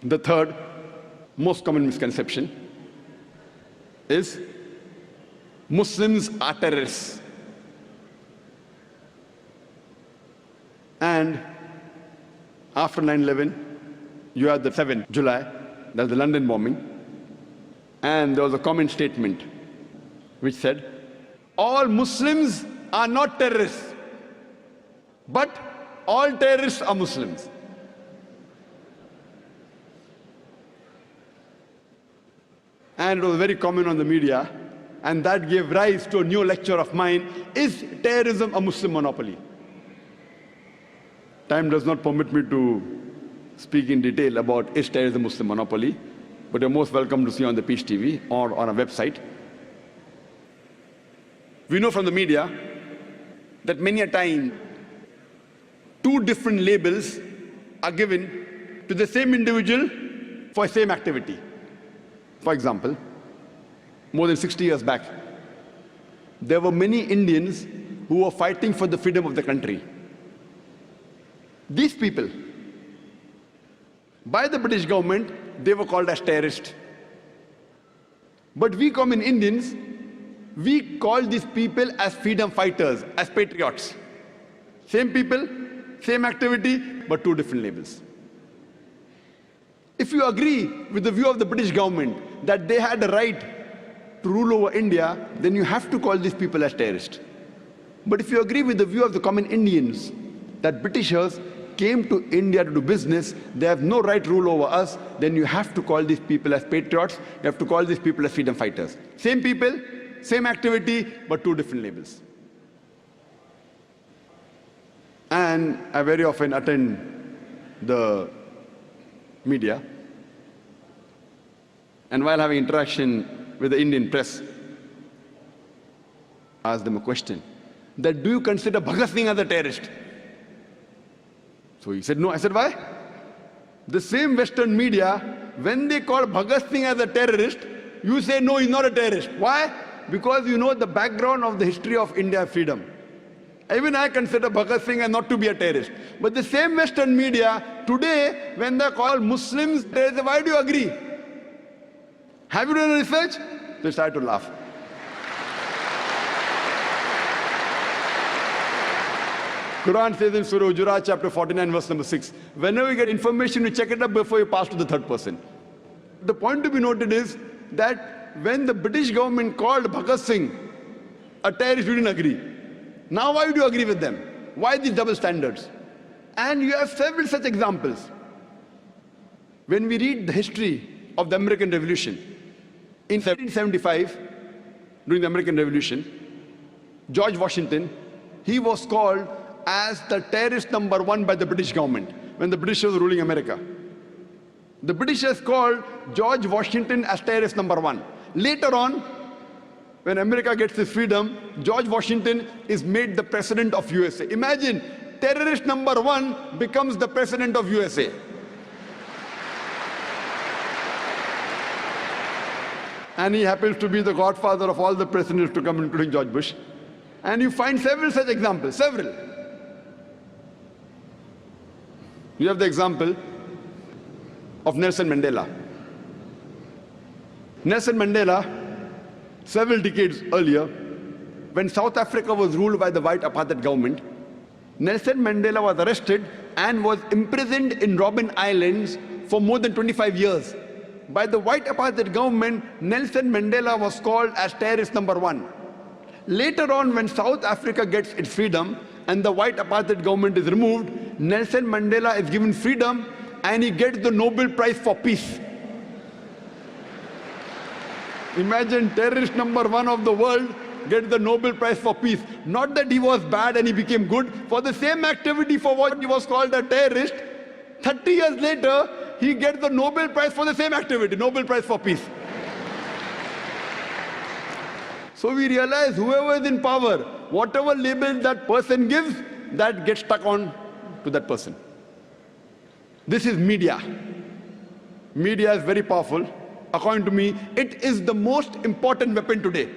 The third most common misconception is Muslims are terrorists. And after 9/11, you had the 7th July, that was the London bombing, and there was a common statement which said, all Muslims are not terrorists, but all terrorists are Muslims. And it was very common on the media, and that gave rise to a new lecture of mine, is terrorism a Muslim monopoly? Time does not permit me to speak in detail about is terrorism a Muslim monopoly, but you're most welcome to see on the Peace TV or on our website. We know from the media that many a time two different labels are given to the same individual for the same activity. For example, more than 60 years back, there were many Indians who were fighting for the freedom of the country. These people, by the British government, they were called as terrorists. But we common Indians, we call these people as freedom fighters, as patriots. Same people, same activity, but two different labels. If you agree with the view of the British government that they had the right to rule over India, then you have to call these people as terrorists. But if you agree with the view of the common Indians that Britishers came to India to do business, they have no right to rule over us, then you have to call these people as patriots, you have to call these people as freedom fighters. Same people, same activity, but two different labels. And I very often attend the media, and while having interaction with the Indian press, I asked them a question, that do you consider Bhagat Singh as a terrorist? So he said no. I said, why? The same Western media, when they call Bhagat Singh as a terrorist, you say no, he's not a terrorist. Why? Because you know the background of the history of India freedom. Even I consider Bhagat Singh as not to be a terrorist. But the same Western media, today, when they call Muslims terrorists, why do you agree? Have you done research? They start to laugh. Quran says in Surah Hujurat, chapter 49, verse number 6, whenever you get information, you check it up before you pass to the third person. The point to be noted is that when the British government called Bhagat Singh a terrorist, you didn't agree. Now why do you agree with them? Why these double standards? And you have several such examples. When we read the history of the American Revolution, in 1775, during the American Revolution, George Washington, he was called as the terrorist number one by the British government when the Britishers were ruling America. The Britishers called George Washington as terrorist number one. Later on, when America gets its freedom, George Washington is made the president of USA. Imagine, terrorist number one becomes the president of USA. And he happens to be the godfather of all the presidents to come, including George Bush. And you find several such examples, several. You have the example of Nelson Mandela. Nelson Mandela, several decades earlier, when South Africa was ruled by the white apartheid government, Nelson Mandela was arrested and was imprisoned in Robben Islands for more than 25 years. By the white apartheid government, Nelson Mandela was called as terrorist number one. Later on, when South Africa gets its freedom and the white apartheid government is removed, Nelson Mandela is given freedom and he gets the Nobel Prize for Peace. Imagine, terrorist number one of the world gets the Nobel Prize for Peace. Not that he was bad and he became good. For the same activity for what he was called a terrorist, 30 years later, he gets the Nobel Prize for the same activity, Nobel Prize for Peace. So we realize whoever is in power, whatever label that person gives, that gets stuck on to that person. This is media. Media is very powerful. According to me, it is the most important weapon today.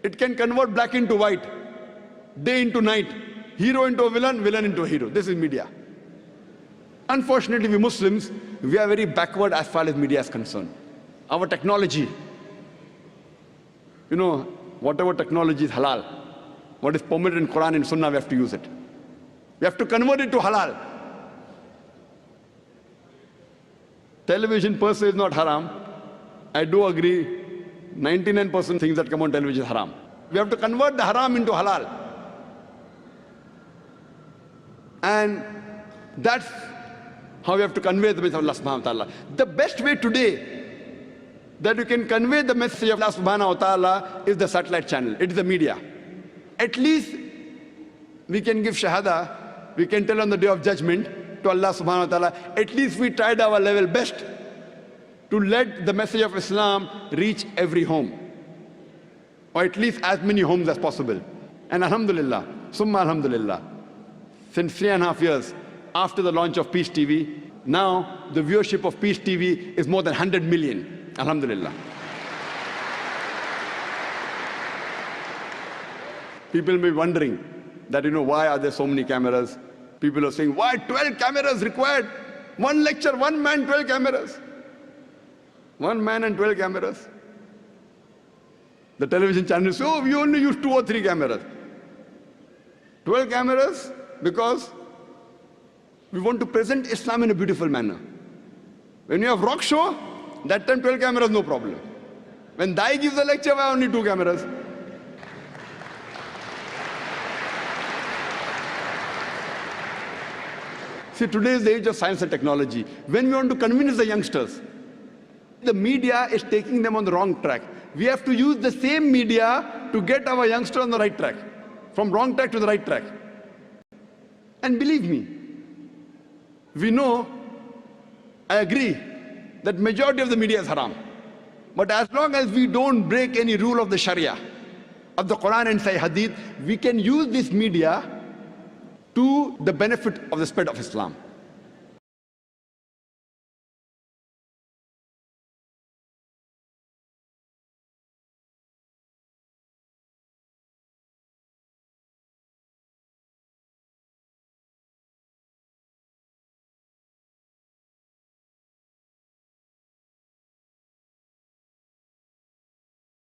It can convert black into white, day into night, hero into a villain, villain into a hero. This is media. Unfortunately, we Muslims, we are very backward as far as media is concerned. Our technology, whatever technology is halal, what is permitted in Quran and Sunnah, we have to use it. We have to convert it to halal. Television per se is not haram. I do agree, 99% things that come on television is haram. We have to convert the haram into halal. And that's how we have to convey the message of Allah subhanahu wa ta'ala. The best way today that you can convey the message of Allah subhanahu wa ta'ala is the satellite channel. It is the media. At least we can give shahada, we can tell on the day of judgment to Allah subhanahu wa ta'ala, at least we tried our level best to let the message of Islam reach every home, or at least as many homes as possible. And alhamdulillah, summa alhamdulillah, since 3.5 years after the launch of Peace TV, now the viewership of Peace TV is more than 100 million. Alhamdulillah. People may be wondering that, why are there so many cameras? People are saying, why 12 cameras required? One lecture, one man, 12 cameras. One man and 12 cameras. The television channels say, we only use 2 or 3 cameras. 12 cameras because we want to present Islam in a beautiful manner. When you have rock show, that time 12 cameras, no problem. When Dai gives a lecture, why only 2 cameras? See, today is the age of science and technology. When we want to convince the youngsters, the media is taking them on the wrong track. We have to use the same media to get our youngster on the right track, from wrong track to the right track. And believe me, we know, I agree, that majority of the media is haram. But as long as we don't break any rule of the Sharia, of the Quran and Sahih Hadith, we can use this media to the benefit of the spread of Islam.